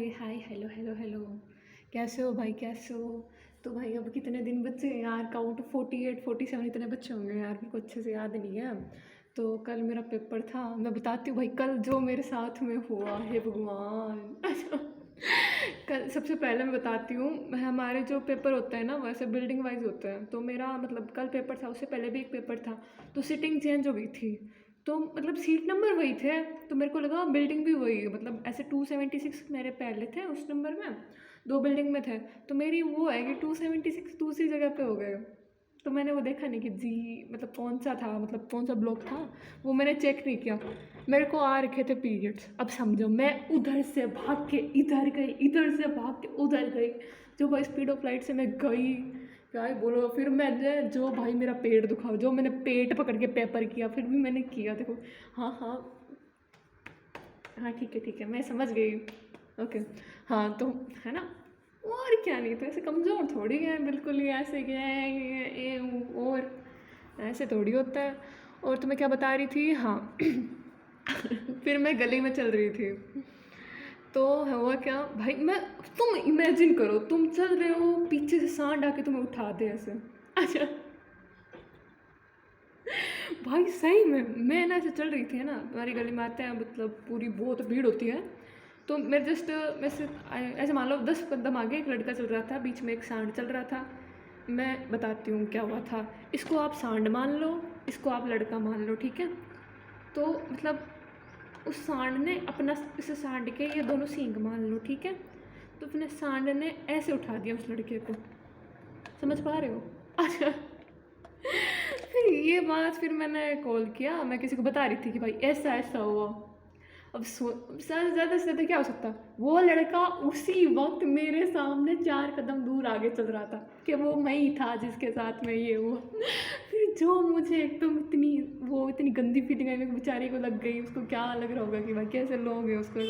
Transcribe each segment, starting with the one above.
हाय hi hello hello hello. कैसे हो भाई, कैसे हो? तो भाई अब कितने दिन बचे हैं यार? काउंट 48 47 इतने बच्चे होंगे यार, मेरे को अच्छे से याद नहीं है। तो कल मेरा पेपर था, मैं बताती हूँ भाई कल जो मेरे साथ में हुआ है भगवान। अच्छा, कल सबसे पहले मैं बताती हूँ। हमारे जो पेपर होते हैं ना वैसे बिल्डिंग वाइज होते हैं, तो मेरा मतलब कल पेपर था, उससे पहले भी एक पेपर था। तो सीटिंग चेंज हो गई थी, तो मतलब सीट नंबर वही थे। तो मेरे को लगा बिल्डिंग भी वही है, मतलब ऐसे 276 मेरे पहले थे उस नंबर में, दो बिल्डिंग में थे। तो मेरी वो है कि 276 दूसरी जगह पे हो गए। तो मैंने वो देखा नहीं कि जी मतलब कौन सा था, मतलब कौन सा ब्लॉक था, वो मैंने चेक नहीं किया। मेरे को आ रखे थे पीरियड्स। अब समझो मैं उधर से भाग के इधर गई, इधर से भाग के उधर गई। जो भाई स्पीड ऑफ लाइट से मैं गई, क्या ही बोलो। फिर मैंने जो भाई मेरा पेट दुखा, जो मैंने पेट पकड़ के पेपर किया, फिर भी मैंने किया। देखो, हाँ हाँ हाँ, ठीक है, मैं समझ गई। ओके, हाँ तो है ना। और क्या, नहीं तो ऐसे कमज़ोर थोड़ी है, बिल्कुल ही ऐसे क्या है और ऐसे थोड़ी होता है। और तुम्हें क्या बता रही थी, हाँ। फिर मैं गली में चल रही थी, तो हुआ क्या भाई, मैं तुम इमेजिन करो तुम चल रहे हो, पीछे से सांड आके तुम्हें उठा दे ऐसे। अच्छा, भाई सही में मैं ना ऐसे चल रही थी, है ना, हमारी गली में आते हैं मतलब पूरी बहुत भीड़ होती है। तो मैं जस्ट वैसे ऐसे मान लो 10 कदम आगे एक लड़का चल रहा था, बीच में एक सांड चल रहा था। मैं बताती हूँ क्या हुआ था। इसको आप सांड मान लो, इसको आप लड़का मान लो, ठीक है। तो मतलब उस सांड ने अपना, इस सांड के ये दोनों सींग मान लो, ठीक है। तो अपने सांड ने ऐसे उठा दिया उस लड़के को, समझ पा रहे हो? अच्छा, फिर ये बात फिर मैंने कॉल किया, मैं किसी को बता रही थी कि भाई ऐसा ऐसा हुआ। अब ज़्यादा से ज़्यादा क्या हो सकता, वो लड़का उसी वक्त मेरे सामने 4 कदम दूर आगे चल रहा था कि वो मैं ही था जिसके साथ में ये हुआ। फिर जो मुझे एकदम इतनी वो इतनी गंदी फीलिंग आई, मेरे बेचारे को लग गई, उसको क्या लग रहा होगा कि भाई कैसे लोग हैं उसको।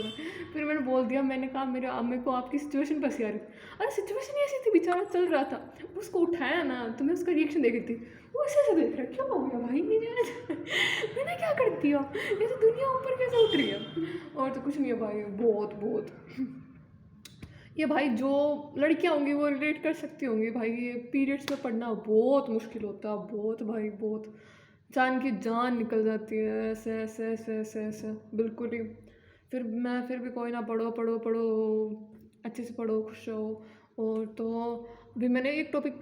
फिर मैंने बोल दिया, मैंने कहा मेरे को आपकी सिचुएशन पसी आ रही थी। अरे सिचुएशन ऐसी थी, बेचारा चल रहा था, उसको उठाया ना तो मैं उसका रिएक्शन देख रही थी। वो ऐसे ऐसे देख रहा है, क्या हो गया भाई मैंने क्या कर दिया, ये तो दुनिया ऊपर कैसे उठ रही है। और तो कुछ नहीं है भाई, बहुत बहुत ये भाई जो लड़कियां होंगी वो रिलेट कर सकती होंगी भाई, ये पीरियड्स में पढ़ना बहुत मुश्किल होता है, बहुत भाई बहुत। जान की जान निकल जाती है, ऐसे ऐसे ऐसे ऐसे ऐसे बिल्कुल ही। फिर भी कोई ना, पढ़ो पढ़ो पढ़ो, अच्छे से पढ़ो, खुश रहो। और तो अभी मैंने एक टॉपिक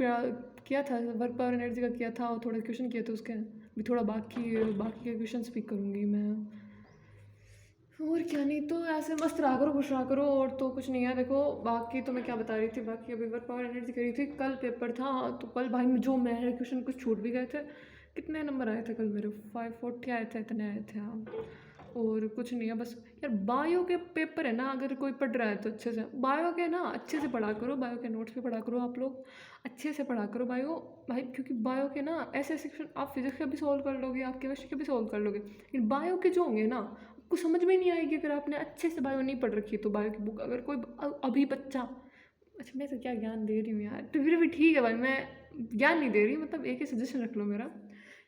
किया था, वर्क पावर एनर्जी का किया था, और थोड़े क्वेश्चन किए थे उसके, भी थोड़ा बाकी बाकी के क्वेश्चन स्पीक करूँगी मैं। और क्या, नहीं तो ऐसे मस्त रहा करो, खुश रहा करो, और तो कुछ नहीं है। देखो बाकी तो मैं क्या बता रही थी, बाकी अभी वर्क पावर एनर्जी करी थी, कल पेपर था। तो कल भाई जो मेरे क्वेश्चन कुछ छूट भी गए थे। कितने नंबर आए थे कल मेरे? 540 आए थे, इतने आए थे हाँ। और कुछ नहीं है बस। यार बायो के पेपर है ना, अगर कोई पढ़ रहा है तो अच्छे से बायो के ना अच्छे से पढ़ा करो, बायो के नोट्स भी पढ़ा करो आप लोग, अच्छे से पढ़ा करो बायो भाई। क्योंकि बायो के ना ऐसे सेक्शन आप फिजिक्स के भी सॉल्व कर लोगे, आप केमिस्ट्री के भी सॉल्व कर लोगे, लेकिन बायो के जो होंगे ना आपको समझ में नहीं आएगी अगर आपने अच्छे से बायो नहीं पढ़ रखी। तो बायो की बुक अगर कोई अभी बच्चा, अच्छा मैं तो क्या ज्ञान दे रही हूँ यार, तो फिर भी ठीक है भाई, मैं ज्ञान नहीं दे रही, मतलब एक ही सजेशन रख लो मेरा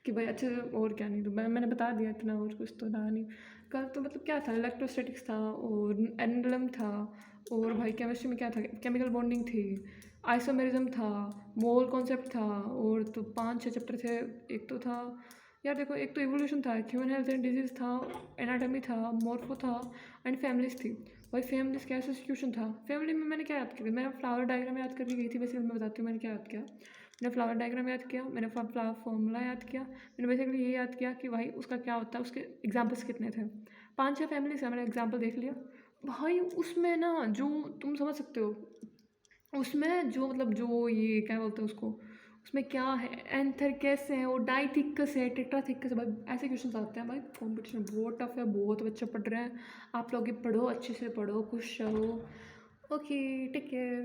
कि भाई अच्छे से। और क्या, नहीं तो मैंने बता दिया इतना, और कुछ तो रहा नहीं। कल तो मतलब क्या था, इलेक्ट्रोस्टैटिक्स था और एनडलम था। और भाई केमिस्ट्री में क्या था, केमिकल बॉन्डिंग थी, आइसोमेरिज्म था, मोल कॉन्सेप्ट था, और तो 5 6 चैप्टर थे। एक तो था यार, देखो एक तो इवोल्यूशन था, ह्यूमन हेल्थ एंड डिजीज था, एनाटॉमी था, मॉर्फो था, एंड फैमिलीज थी। भाई फैमिलीज क्या एसोसिएशन था। फैमिली में मैंने क्या याद किया, मैं फ्लावर डायग्राम याद करके गई थी, वैसे मैं बताती हूँ मैंने क्या याद किया। मैंने फ्लावर डायग्राम याद किया, मैंने फ्लावर फॉर्मूला याद किया, मैंने बेसिकली ये याद किया कि भाई उसका क्या होता है, उसके एग्जाम्पल्स कितने थे। 5 6 फैमिली से मैंने एग्जाम्पल देख लिया भाई। उसमें ना जो तुम समझ सकते हो, उसमें जो मतलब जो ये क्या बोलते हैं उसको, उसमें क्या है, एंथर कैसे है, और डाइथिकस है, टेट्राथिकस है, भाई ऐसे क्वेश्चन आते हैं भाई। कंपटीशन बहुत टफ है, बहुत बच्चे पढ़ रहे हैं। आप लोग ये पढ़ो, अच्छे से पढ़ो, खुश रहो। Okay, take care.